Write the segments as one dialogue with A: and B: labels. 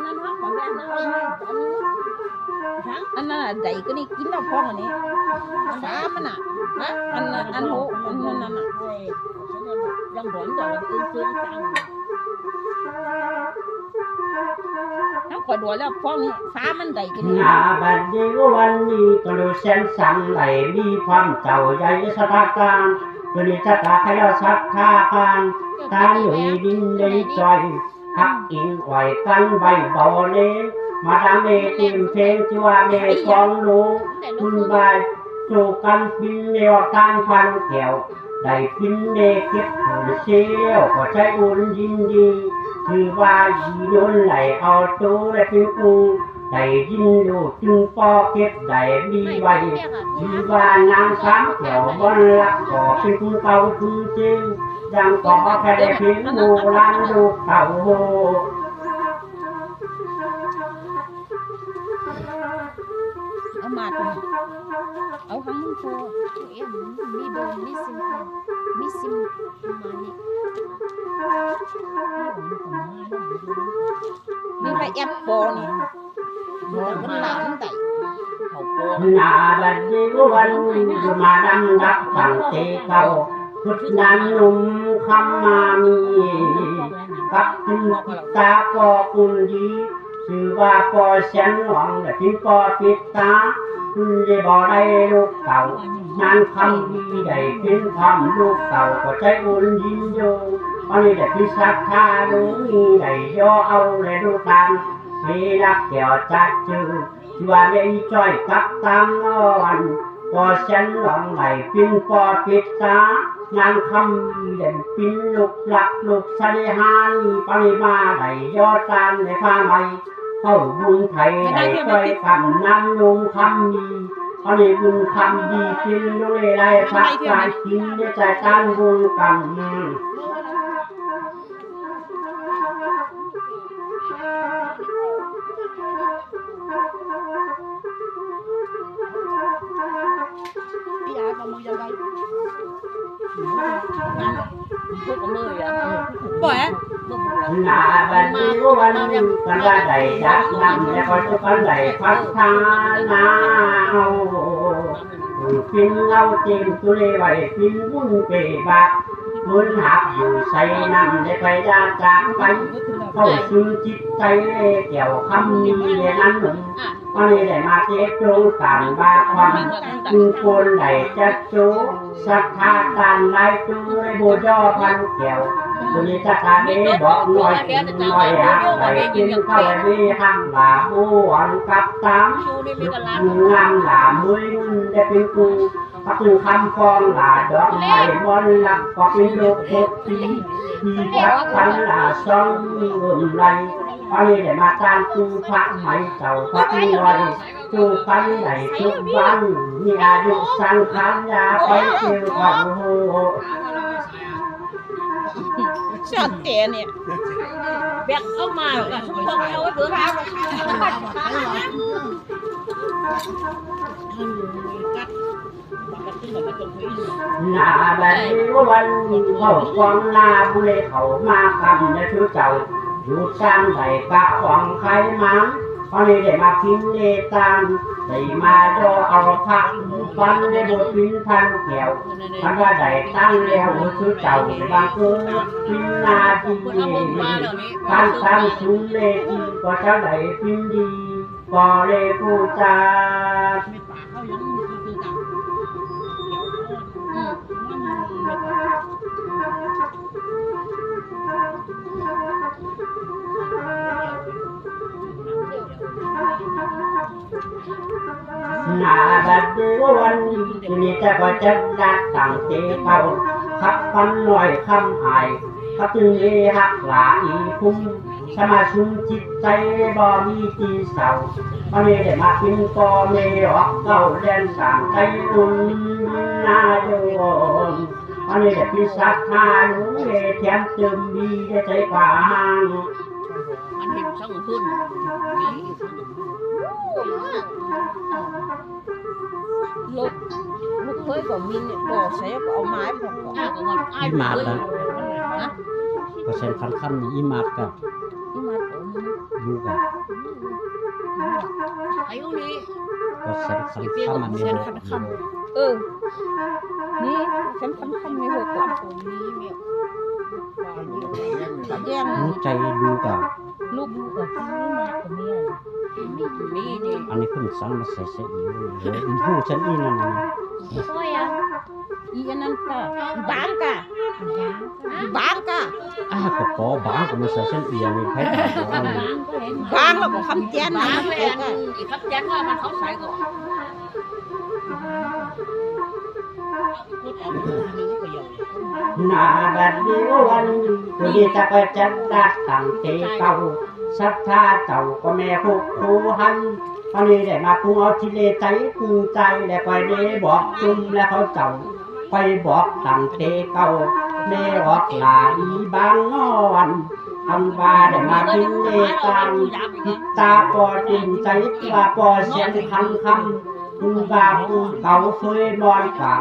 A: นั้นฮะของแม่นะอันนั้นใหญ่ก็นี่กินแล้วพองอันนี้ฟ้ามันอ่ะนะอันหูอันนั้นน่ะยังบ่นต่อตื้อๆจังน้ำกระโดดแล้วพองนี่ฟ้ามันใหญ่ก็นี่
B: หน้าบัดนี้วันนี้ก็ดูแสนสังไหลมีความเจ้าใหญ่สถานการณ์ตัวนี้จะตาให้เราสักท่าการการอยู่ดินในใจหักอิงไหวกันใบเบาเล่มาดามเมติมเพลงจัวเมฟองรู้คุณใบจูกันพินเนวตานพันแถวได้พินเนเก็บหุ่นเชี่ยวก็ใจอุ่นยินดีคือว่ายีโยนไหลเอาตู้และพิ้งกูได้ยินดูจึงปอเก็บได้มีไว้คือว่านางสามแถวบนลักก่อเป็นคุณเก่าคุณจริงยังก่อแค่ได้เพียงโบราณดูเก่าโห
A: เอามาตรงเอาทั้งมือโฟมีโบมีซิมมานี่มีไปแอปโปนี่มันหลานไต่เขาโป
B: หน้าบัดนี้วันจะมาดำดับตั้งเตเขาพุทธนันนุ่มคำมามีกับถึงตาปอกุลดีชื่อว่าปอเสียนหวังและถึงปอปิดตาคุณได้บอกได้ลูกเก่านานคำดีได้เป็นความลูกเก่าก็ใจอุ่นยินโยวันนี้ได้พิสัทธาลุงนี้ได้ย่อเอาได้ดูกันมีรักแก้วจัดจืดชื่อว่าไม่จ้อยกับตามนอนปอเสียนหวังไหลเป็นปอปิดตางานคำเด่นปิ้นลูกหลักลูกสะเลหานีปริมาไหลยอดตานในผ้าไหมเข้าบุญไทยไหลไปคำน้ำลงคำมีปริบุญคำดีปิ้นลูกไรพักใจกินในใจการบุญกรรม
A: พี่อาเอามือยังไงพวกมืออ่ะบ่อย
B: หน้าบันนี้วันกันว่าได้ดักนำและก็จะกันได้พัฒนาเอาพินเอาเต็มตุเลไว้พินบุญเปบะบุญหักอยู่ใส่นำได้ไปยาจากไปเข้าสู่จิตใจแก้วคำนี้นั้นหนึ่งวันนี้ได้มาเจ็บตรงการบาความจึงควรได้จัดจูศรัทธาการไล่จูได้บูชาพันแก้วตัวนี้จะทำให้บอกหน่อยหน่อยฮะได้กินข้าวดีห้างหลาบูวันกับตามงามหลามือได้เป็นกูพักคำฟองหลาดอกไม้บอลหลักก็เป็นโลกทีมีพักพันหลาซองเงินไรไปได้มาตามตูพักไหมเจ้าพักรวยตูพันไหนทุกวันมีอายุสังขารยาไปเที่ยวเขา
A: ชอบเตะเนี่ยแบกเอามาแล้วทุกคนเอาไว้เบื่อแล้ว
B: หน้าแบบนี้วันเขาควงหน้าบุเรเขามาคำในชื่อเจ้าอยู่สร้างไหลกะหวังใครมั้งตอนนี้ได้มาพิมพ์เนตังได้มาโดเอาพักฟันได้บทพิมพ์พันแก้วพันว่าได้ตั้งแล้วชื่อเจ้าบางคนพิมพ์นาดีการตั้งสูงเลทีก็จะได้พิมพ์ดีก็เลยผู้จาหน้าบัดนี้วันนี้จะก็จะดักต่างเจ้าเขาขับฟันลอยคำหายขับจึงเอหักหลาอีคุ้มสมาชุมจิตใจบ่มีที่เศร้าวันนี้ได้มาพิมพ์ก็ไม่ออกเก่าแดนสามใจนุ่นนาโยมวันนี้ได้พิสัทธาลุงเอแถมเติมดีได้ใจกว้าง
A: มันเห็นช่างขึ้นลูกเคยก็มีเนี่ยก็ใช้ก็เอาไม้พอก่อน
B: อีมาดนะเปอร์เซ็นต์คันนี่อีมาดกับ
A: อ ที่มาผม
C: ดูกัน
D: อายุนี้
C: ก็สันข้ามมันมี
A: นี่ฉันคำไม่หกก่อนตัดแย่ง
C: รู้ใจดูกัน
A: ลูกกับที่มากับเมีย
D: มีนี่
C: อันนี้คุณสังมาใส่อีเลยผู้ฉันอีนั่นนะ
D: ช่วยอ่ะ
A: อีอันนั้นก็บางกะบางกะ
C: ก็ขอบางก็มาใส่ฉันอีนี่ใครบอกว่า
A: บางแล้วก็คำแจ้นนะ
D: น้ำเลยอีกครับแจ้งว่ามันเขาใส่ก่อน
B: นาบัดนี้วันตัวนี้จะไปจัดดัดตั้งเตเก่าศรัทธาเจ้าก็แม่พวกครูหันอันนี้ได้มาปรุงเอาที่เลใจกูใจแล้วก็ได้บอกจุ่มแล้วเขาเจ้าไปบอกตั้งเตเก่าเล่ออกหลาอีบางนอนทำว่าได้มากินเลตังตาปอจุ่มใจตาปอเสียงคันคำกูบากูเก่าเฟยนอนฝัง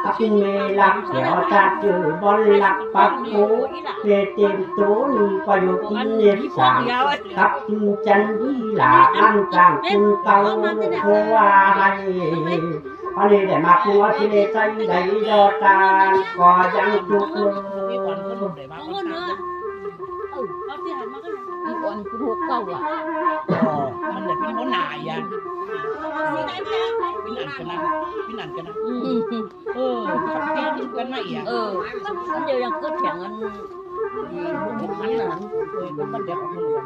B: ตักเมลักเสียวจัดจือบอลลักปักกูเตเต็มตูนก็อยู่กินเน็บสามตักจันดีหลาอันกลางคุณเก่าโคว่าให้อันนี้ได้มาปัวที่เลใจได้ยอตาก็ยังจุกเลย
D: เอาเงินเนื้อเอาที่หันมาก็
A: อีกอันคือหัวเก่าอ่ะ
E: มันเลยเป็นหัวหน้าอย่างเป็นอันกันนะเป็นอันกันนะขับแก้วกันมาอีก
D: มันเดียวยังเกิดแข่งกันทุกครั้งนั้น
E: เป็นมันเดียวของมันเลย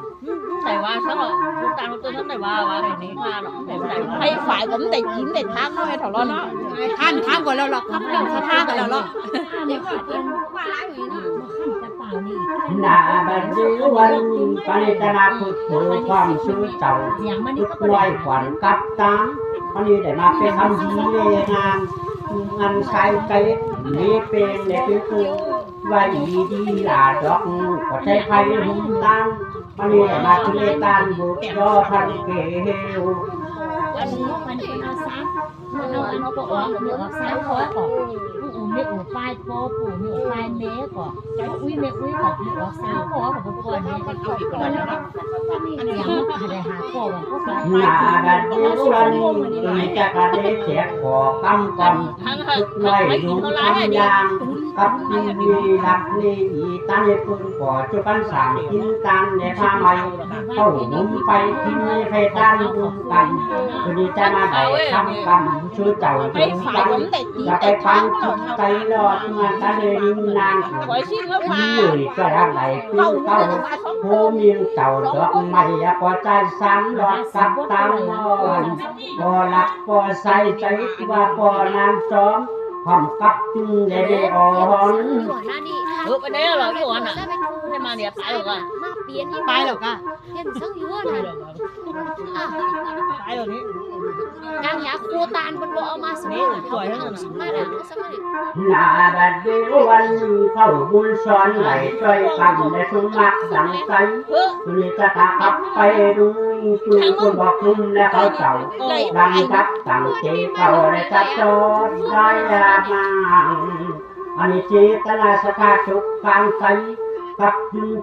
D: แต่ว่าสำหรับลูกตาลูกตัวท่านแต่ว่าในนี้มาหรอกแต่ไม่ได้
A: ให้ฝ่ายผมแต่ยิ้มแต่ทักน้อยเท่านั้นเนาะท่านทักก่อนแล้วหรอกครับเรื่องเขาทักกันแล้วหรอก
D: เดี๋ยวเป็นว่าร้ายอยู่นะ
B: นาบัดนี้วันปณิตนาพุทโธความชื่อเจ้าทุกไว้ขวัญกับตามอันนี้ได้มาเป็นคำดีเลยงามงานใช้ใจมีเป็นเด็กตัวไว้ดีหลาดอกก็ใช้ไผ่หุ่นตังอันนี้ได้มาคือเลตันบุตรพันเกว
D: วันนี้มันเป็นเอาซ้ำมันเอาอันก็ออกเดี๋ยวออกซ้ำขอก่อนไม่ออกปลายปอปู่ไม่ออกปลายเมฆก่อนอุ้ยเมฆอุ้ยก่อนไม่ออกซ้ำขอของก่อนเนี่ยก่อนแล้วอย่างอะไรหาก่อนก็ซ้ำ
B: นาบัดนี้วันนี้จะกระเดเสียขอกำกำทุกไว้ดูคำยางกับดีหลักนี่อีตาในปืนก่อจุกันสามกินตังในผ้าใหม่เข้านุ่มไปกินในไฟด้านบุญกันวันนี้จะมาได้ทำกรรมช่วยเจ้า
A: ให้
B: ดู
A: ฝ่าย
B: กัน
A: ผมแต่ยิ้ม
B: อย่าไป
A: แต่
B: ฟั
A: ทั
B: ง
A: ก
B: จิตใจรอดเมื่อตาเดินนาง
A: ไว้ชิ้นแล้วมา
B: เหนื่อยก็ทำไหนปิ้งเข้าโคมีเจ้าดอกไม้พอใจสันดอกกับตามนอนพอหลักพอใส่ใจว่าพอนานซ้อมความกับจึงได้อ่อน
D: ไปได้หรอพี่วันอ่ะให้มาเนี่ยไปหรอกอ่ะมาเปลี่ยน
A: ไปหรอกอ่ะ
D: เห็นซึ่งอยู่อ่ะ
E: ตายตรงนี้
D: กางยาคูตานบนโลเอามาสมัยสมัยนั้นสมัยนั้น
B: นาบัดเดียววันเข้าบุญซ้อนไหลช่วยกันและสมัครดังใจคุณจะขับไปดูคุณบอกคุณและเขาเจ้าดังดักตั้งเจเขาและจะจอดได้มาอันนี้เจตนาสภาจุกกลางใจกับ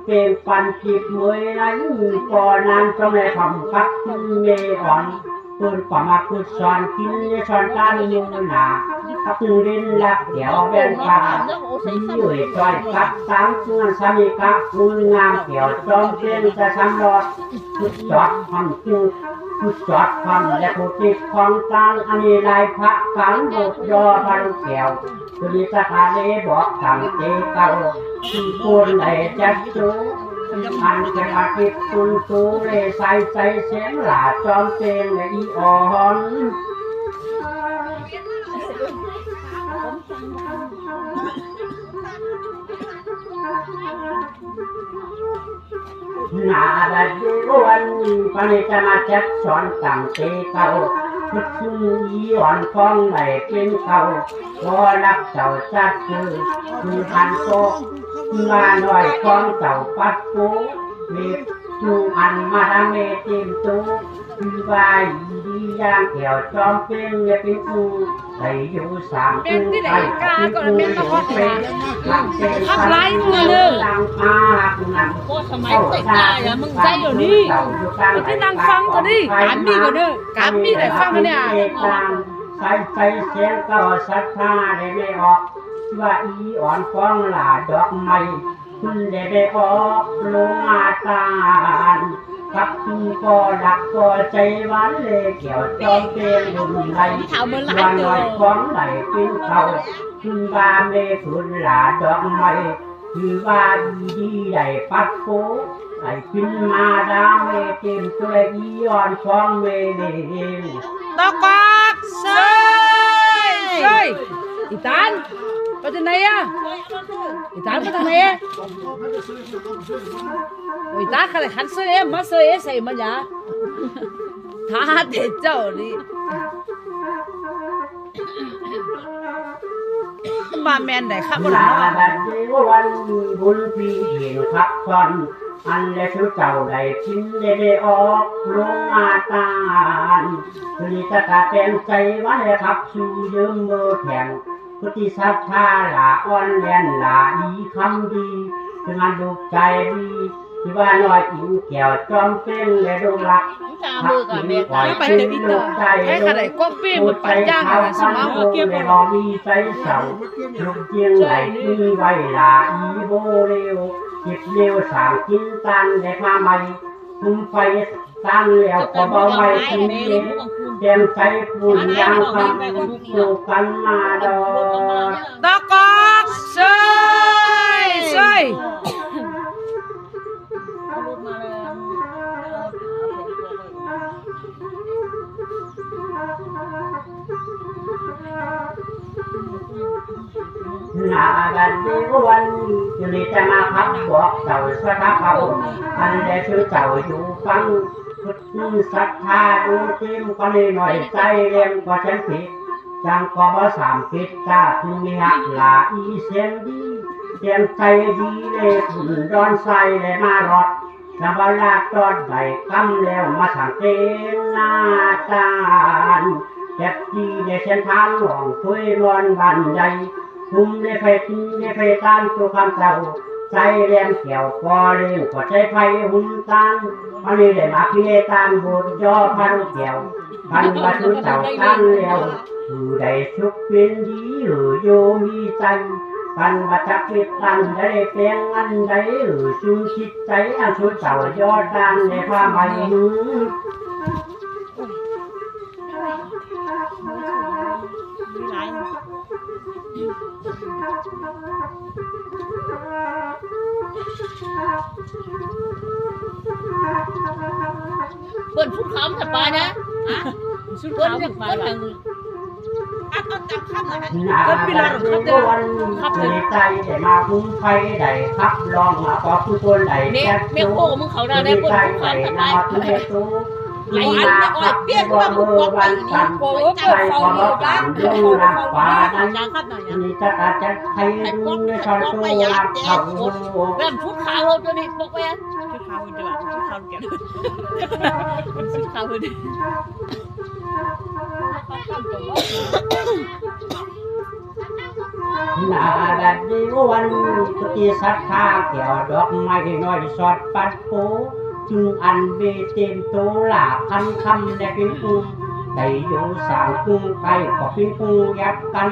B: เป็นปันจิตมวยไหนก่อนานจงในคำกับเมอ่อนปืนป่ามาคือสอนกินสอนการยืนหนากับเล่นลักเดี๋ยวเป็นป่าอยู่จอยกับสามเงื่อนสามีกับคุณงามเกี่ยวจอมเป็นจะทำรอดพุดจอดความจุดพุดจอดความและผู้ติดความตังอันนี้ลายพระกังบดยอพันแก้วคือดิสถานีบอกทางเจ้าที่คนไหนจะจูมันจะมาคิดคุณตูเลยใส่ใจเสียงหลาจอมเตงและอีอ่อนนาบัดเดียววันปณิจะมาจัดสอนต่างเตเก่าพุทธีอ่อนฟองไหลเป็นเขาพอรักเจ้าจัดคือพันโตมาหน่อยฟองเจ้าปัดปูมี จูอันมาทำเมติมตูคือว่าดีอย่างเกี่ยวจอมเป็นเงยเป็นกูไหลอยู่สามกูไปเป็นกูเป็นขับไล่มือเลยดังอากูนั่ง
D: โคตรสมัยเด็กได้อะมึงใจอยู่นี่
A: ที่นั่งฟังก็ดิการมีก็เด้อการมีแต่ฟังเนี่ย
B: ใส่ใจเสียงก็ศรัทธาได้ไม่ออกว่าอีอ่อนฟ้องหลาดอกไม้คุณได้ออกลงมาตานกับคุณก็ดักก็ใจหวานเลยเกี่ยวจอมเป็นบุญไหลวันลอยฟ้องไหลเป็นเขาคุณบาเมคุณหลาดอกไม้คือว่าดีได้ปัดโผไหลขึ้นมาดาเมเต็มตัวอีอ่อนฟ้องเมเดน
A: ตะกอกเซยอีตานไปที่ไหนอ่ะอีตานไปทางไหนอ่ะอีตานขันเซยมาเซยใส่มันยาท้าเด็ดเจ้าดิมาแมนไหนครับบ่ล่ะ
B: บัดเดียววันบุญปีเห็นพักผ่อนอันได้ชุดเจ้าได้ชินได้ออกลงมาตานคือจะกะเป็นใจไว้ครับชูยืมมือแข็งพุทธิศรัทธาหลาอ่อนแลนหลาอีคำดีคืองานดูใจดีที่ว่าน้อยอิงแก้วจอมเป็นและดูรัก
D: ตามือกับแม่ตา
A: ไปเตะอีเตอร์ให้ขนาดก็เปี้ยมันปัญญาอะไรสมองเก็บ
B: รอมีใจเสาลูกเจียงไหลมีไว้ลาอีโบเร็วจิตเร็วสามกินตันได้มาใหม่คุมไฟตันแล้วก็เบาไม่กินเย็นเต็มใจปุ่นยางคำสู่กันมาดอ
A: ตะกอกเซย
B: หน้าบัดเดียววันอยู่นี่จะมาพับบอกเจ้าสถาเขาอันใดคือเจ้าอยู่ฟังพุทธศรัทธาดูจิ้มก็เลยหน่อยใจเลี้ยงก็ฉันผิดจังก็บ่สามผิดจ้าถึงมีหักหลาอีเสียงดีเตรียมใจดีเลยขุนร้อนใส่เลยมารอดนบลาตอดใบคำแล้วมาสั่งเตงหน้าจานเจ็บดีในเส้นทางหลวงคุยร้อนบันใดคุมได้ไฟตีได้ไฟตานตัวคำเจ้าใจแรงเกี่ยวพอเลี้ยงก็ใจไฟหุ่นตานมันเลยได้มาพิเลตานบนย่อพันเกี่ยวพันมาถึงเจ้าตั้งแล้วอยู่ได้สุขเป็นดีหรือโยมีใจพันมาจักปิดตันได้เพียงอันใดหรือชูคิดใจอันชุดเจ้ายอดดังในผ้าใบหือ
D: เปิ้นพูดคำถัดไปนะชุดเปิ้นจะเปิ้นทาง
A: เอาจับข้ามหน่อย
B: ก็ปีละครับเดือนครับในใจได้มาคุ้มไฟได้ครับลองมาปอกทุกคนได้
D: เนี่ยแม่โคมึงเขาได้เปิ้นพูดคำถัดไป
B: ไหลอันเนี่ยอ้อยเปี้ยนว่ามึงบอกไปนี่โอ้โหเปิดเฝ้าอยู่บ้านเฝ้าอยู่
A: จับข้ามหน่อย
B: นี่จะอาจจะให้ดูในชอนตัวรักเขา
D: เริ่มชุดขาวตัวนี้บอกไป
A: ชุดขาวเดือดชุดขาวเก็บ
D: ชุดขาวเลย
B: หน้าดัดดีวันตุติศรัทธาเกี่ยวดอกไม้น้อยสอดปัดโผจึงอันเบเต็มโตหลาพันคำได้เป็นกุ้งได้อยู่สามกุ้งไก่ก็เป็นกุ้งยัดกัน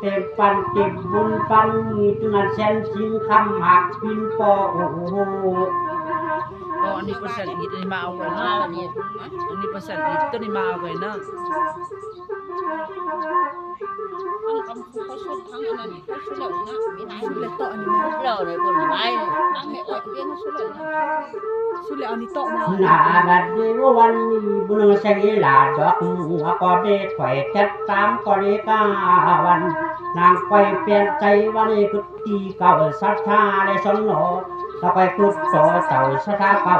B: เต็มปันเต็มบุญปันมีจึงอันแสนชิงคำหักพินปอโอ้โห
A: อันนี้เปอร์เซ็นต์อีกมาเอาไว้นะอันนี้เปอร์เซ็นต์อีกตัวนี้มาเอาไว้นะอันคำพูดเขาชุดทั้งอันนั้นเขาชุดเหล่านี้มีไหนชุดเหล่าต่ออันนี้
D: เราเลยคนไม้
A: อันไม่ออกเบี้ยนะชุดเหล่านี้ชุดเหล่านี้ต่อมา
B: หน้าบัดเดียววันนี้บุญเสงีหลาดอกหัวก็เด็ดไข่จัดตามก็เลยกาวันนางไปเปลี่ยนใจวันนี้กุฏิเก่าศรัทธาได้สนอถ้าไปกุศลเจ้าศรัทธาเก่า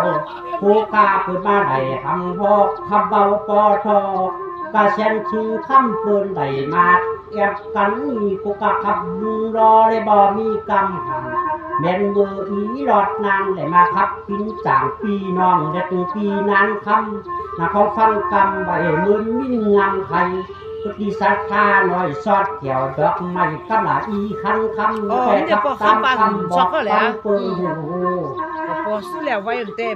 B: ผู้กาปืนมาได้ทำพอกทำเบาปอทอกาเชนชิงคำปืนได้มา แอบกันมีกุกะขับรอเลยบ่มีกำหันแม่นเบอร์อีหลอดนางเลยมาครับพินจางปีน้องและถึงปีนั้นคำนะเขาฟังกำใบมืนมิ่งงามไทยกุฏิศรัทธาหน่อยซอดเกี่ยวดอกไม้กำลาอีคันคำแต่กับตามคำบอกฟังเปิงหู
E: พอซื้อแล้วไว้ตั้งแต่